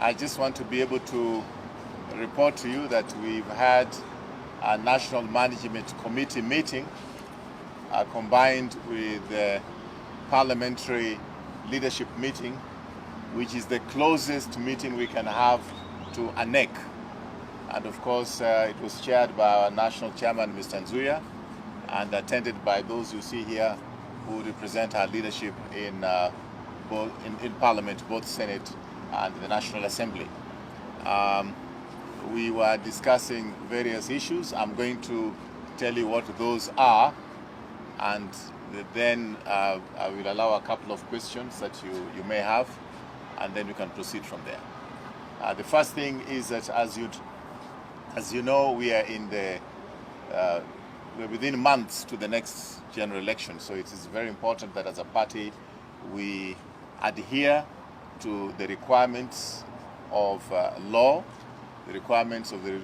I just want to be able to report to you that we've had a National Management Committee meeting combined with the parliamentary leadership meeting, which is the closest meeting we can have to a NEC. And of course, it was chaired by our national chairman, Mr. Nzuya, and attended by those you see here who represent our leadership in Parliament, both Senate and the National Assembly. We were discussing various issues. I'm going to tell you what those are, and then I will allow a couple of questions that you may have, and then we can proceed from there. The first thing is that, as you know, we are we're within months to the next general election, so it is very important that as a party we adhere to the requirements of law, the requirements of the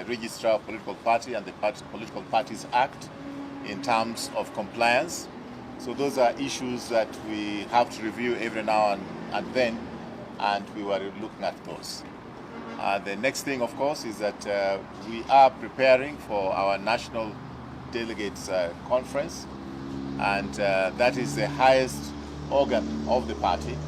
Registrar of Political Party and the Political Parties Act in terms of compliance. So those are issues that we have to review every now and then, and we were looking at those. The next thing, of course, is that we are preparing for our National Delegates Conference, and that is the highest organ of the party,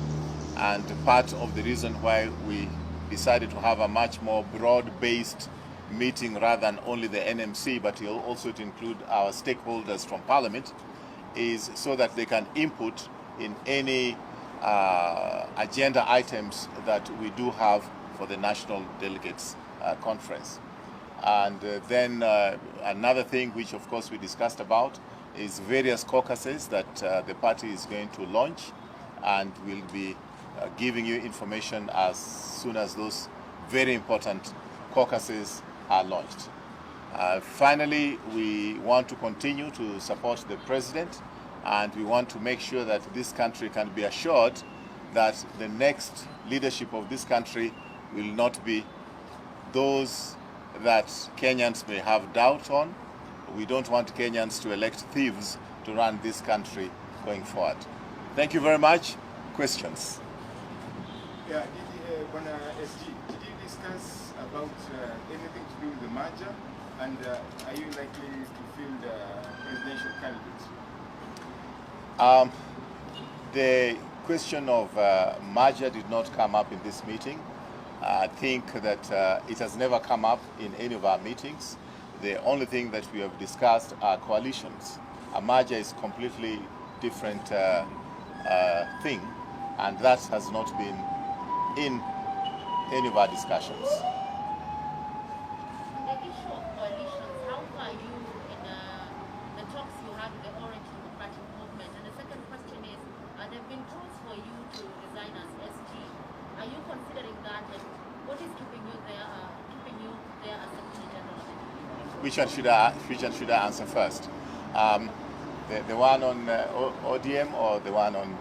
and part of the reason why we decided to have a much more broad-based meeting rather than only the NMC, but also to include our stakeholders from Parliament, is so that they can input in any agenda items that we do have for the National Delegates Conference. And then another thing which of course we discussed about is various caucuses that the party is going to launch, and we'll be giving you information as soon as those very important caucuses are launched. Finally, we want to continue to support the president, and we want to make sure that this country can be assured that the next leadership of this country will not be those that Kenyans may have doubt on. We don't want Kenyans to elect thieves to run this country going forward. Thank you very much. Questions? Yeah, SG, did you discuss about anything to do with the merger, and are you likely to field presidential candidates? The question of merger did not come up in this meeting. I think that it has never come up in any of our meetings. The only thing that we have discussed are coalitions. A merger is a completely different thing, and that has not been in any of our discussions. The issue of coalitions, how far are you in the talks you had with the Orange Democratic Movement? And the second question is, there have been calls for you to resign as SG. Are you considering that, and what is keeping you there as Secretary General? Which one should I answer first? The one on ODM or the one on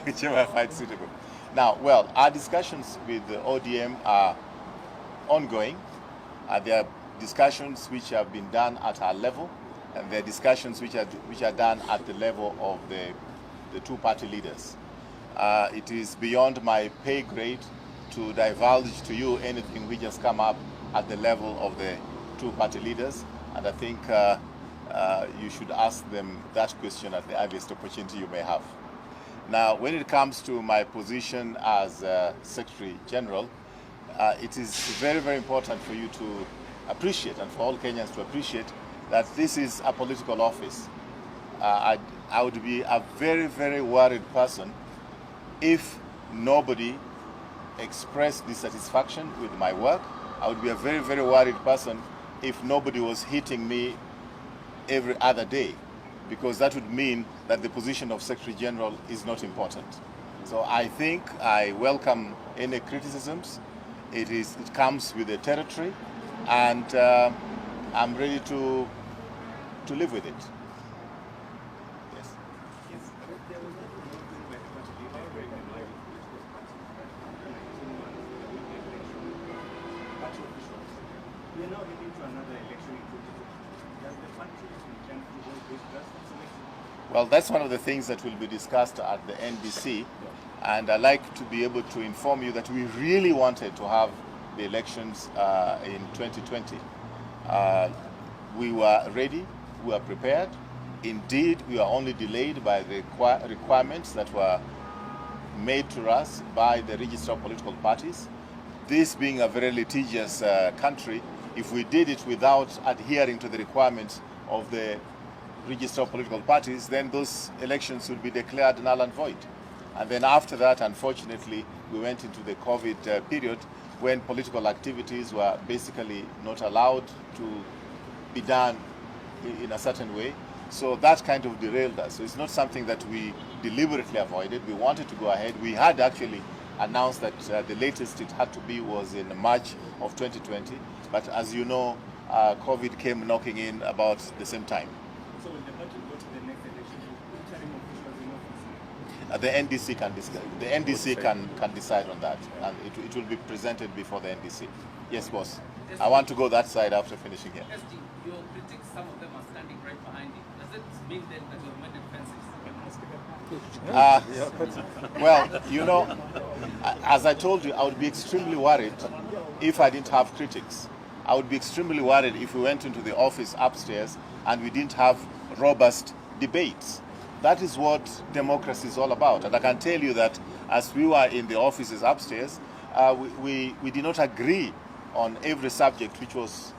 whichever I find suitable. Now, well, our discussions with the ODM are ongoing. There are discussions which have been done at our level, and there are discussions which are done at the level of the two party leaders. It is beyond my pay grade to divulge to you anything which has come up at the level of the two party leaders, and I think you should ask them that question at the earliest opportunity you may have. Now, when it comes to my position as Secretary General, it is very, very important for you to appreciate, and for all Kenyans to appreciate, that this is a political office. I would be a very, very worried person if nobody expressed dissatisfaction with my work. I would be a very, very worried person if nobody was hitting me every other day, because that would mean that the position of Secretary General is not important. So I think I welcome any criticisms. It comes with the territory, and I'm ready to live with it. Yes. We are now heading to another election in 2022. Does the party intend to hold this grassroots election? Well, that's one of the things that will be discussed at the NDC. And I'd like to be able to inform you that we really wanted to have the elections in 2020. We were ready, we were prepared. Indeed, we were only delayed by the requirements that were made to us by the register of political parties. This being a very litigious country, if we did it without adhering to the requirements of the register of political parties, then those elections would be declared null and void. And then after that, unfortunately, we went into the COVID period when political activities were basically not allowed to be done in a certain way. So that kind of derailed us. So it's not something that we deliberately avoided. We wanted to go ahead. We had actually announced that the latest it had to be was in March of 2020. But as you know, COVID came knocking in about the same time. So will the party go to the next election? Interim officials in office? The NDC can decide. The NDC can decide on that, and it will be presented before the NDC. Yes, boss. I want to go that side after finishing here. SD, your critics, some of them are standing right behind you. Does it mean then that you've mended fences? Well, you know, as I told you, I would be extremely worried if I didn't have critics. I would be extremely worried if we went into the office upstairs and we didn't have robust debates. That is what democracy is all about. And I can tell you that as we were in the offices upstairs, we did not agree on every subject which was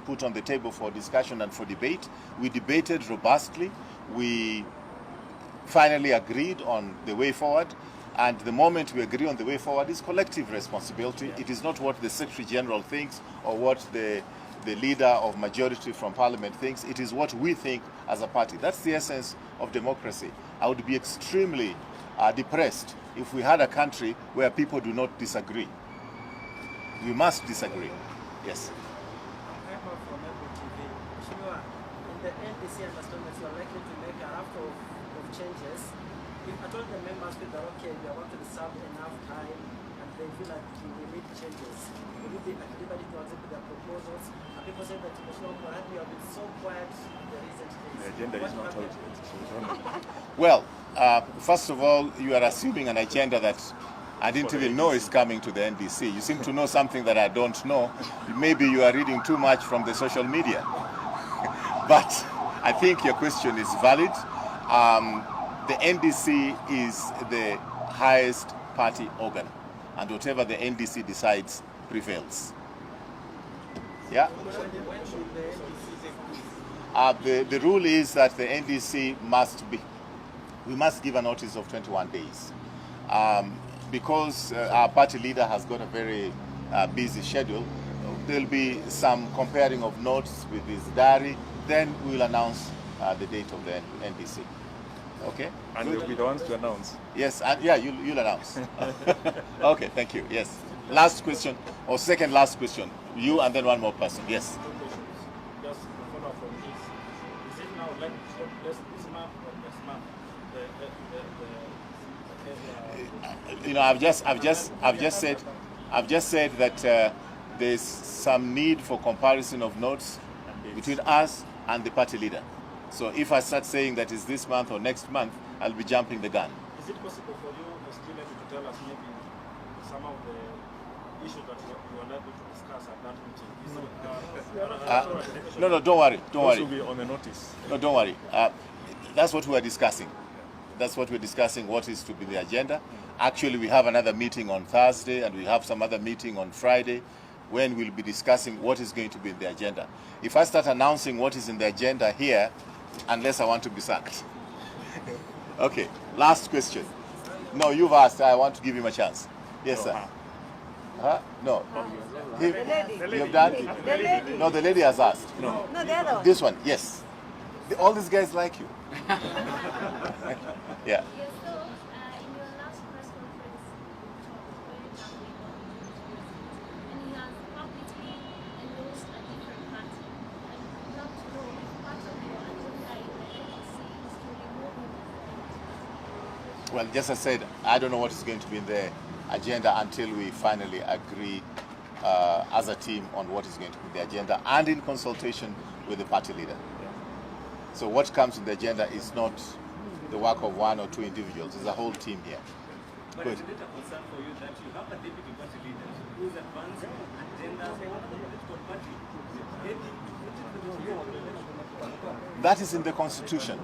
put on the table for discussion and for debate. We debated robustly. We finally agreed on the way forward. And the moment we agree on the way forward is collective responsibility. It is not what the Secretary General thinks or what the leader of majority from Parliament thinks. It is what we think as a party. That's the essence of democracy. I would be extremely depressed if we had a country where people do not disagree. We must disagree. Yes. Raphael from TV. Mheshimiwa, in the NDC understands you are likely to make a raft of changes. If at all the members feel that okay, we are going to serve enough time and they feel like we need changes, will you be at liberty to accept their proposals? And people say that Mheshimiwa, you have been so quiet in the recent days. The agenda is not out yet. Well, first of all, you are assuming an agenda that I didn't even know is coming to the NDC. You seem to know something that I don't know. Maybe you are reading too much from the social media. But I think your question is valid. The NDC is the highest party organ, and whatever the NDC decides prevails. Yeah? The rule is that the NDC we must give a notice of 21 days. Because our party leader has got a very busy schedule, there'll be some comparing of notes with his diary, then we'll announce the date of the NDC. Okay? And they'll be the ones to announce. Yes, and yeah, you'll announce. Okay, thank you. Yes. Last question, or second last question. You and then one more person. Yes. Just a follow-up from this. Is it now like this month or next month? You know, I've just said that there's some need for comparison of notes between us and the party leader. So if I start saying that is this month or next month, I'll be jumping the gun. Is it possible for you, as student, to tell us maybe some of the issues that you are likely to discuss at that meeting? No, don't worry. Those will be on the notice. No, don't worry. That's what we are discussing. That's what we're discussing, what is to be the agenda. Actually, we have another meeting on Thursday, and we have some other meeting on Friday, when we'll be discussing what is going to be in the agenda. If I start announcing what is in the agenda here, unless I want to be sacked. Okay, last question. No, you've asked. I want to give him a chance. Yes, sir. Huh? No. You've done? The lady. No, the lady has asked. No. No, the other one. This one, yes. All these guys like you. Yeah. Yes, so in your last press conference, you talked very loudly about and he has publicly endorsed a different party. And I'd love to know if part of your agenda in the NDC is to remove him. Well, just as I said, I don't know what is going to be in the agenda until we finally agree as a team on what is going to be the agenda and in consultation with the party leader. So what comes in the agenda is not the work of one or two individuals. It's a whole team here. But it's a little concern for you that you have a deputy party leader who's advancing agendas for the political party. That is in the Constitution.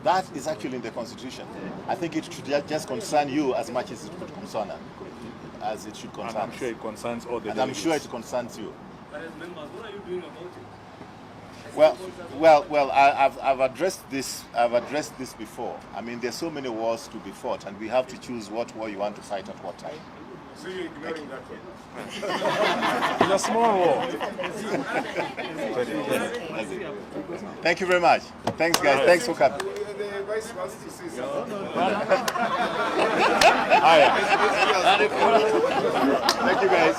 That is actually in the Constitution. I think it should just concern you as much as it should concern And I'm sure it concerns all the And I'm delegates. sure it concerns you. But as members, what are you doing about it? Well, I've addressed this. I've addressed this before. I mean, there's so many wars to be fought, and we have to choose what war you want to fight at what time. So you're ignoring that one? It's a small war. Thank you very much. Thanks, guys. Thanks for coming. The vice wants to say something. Thank you, guys.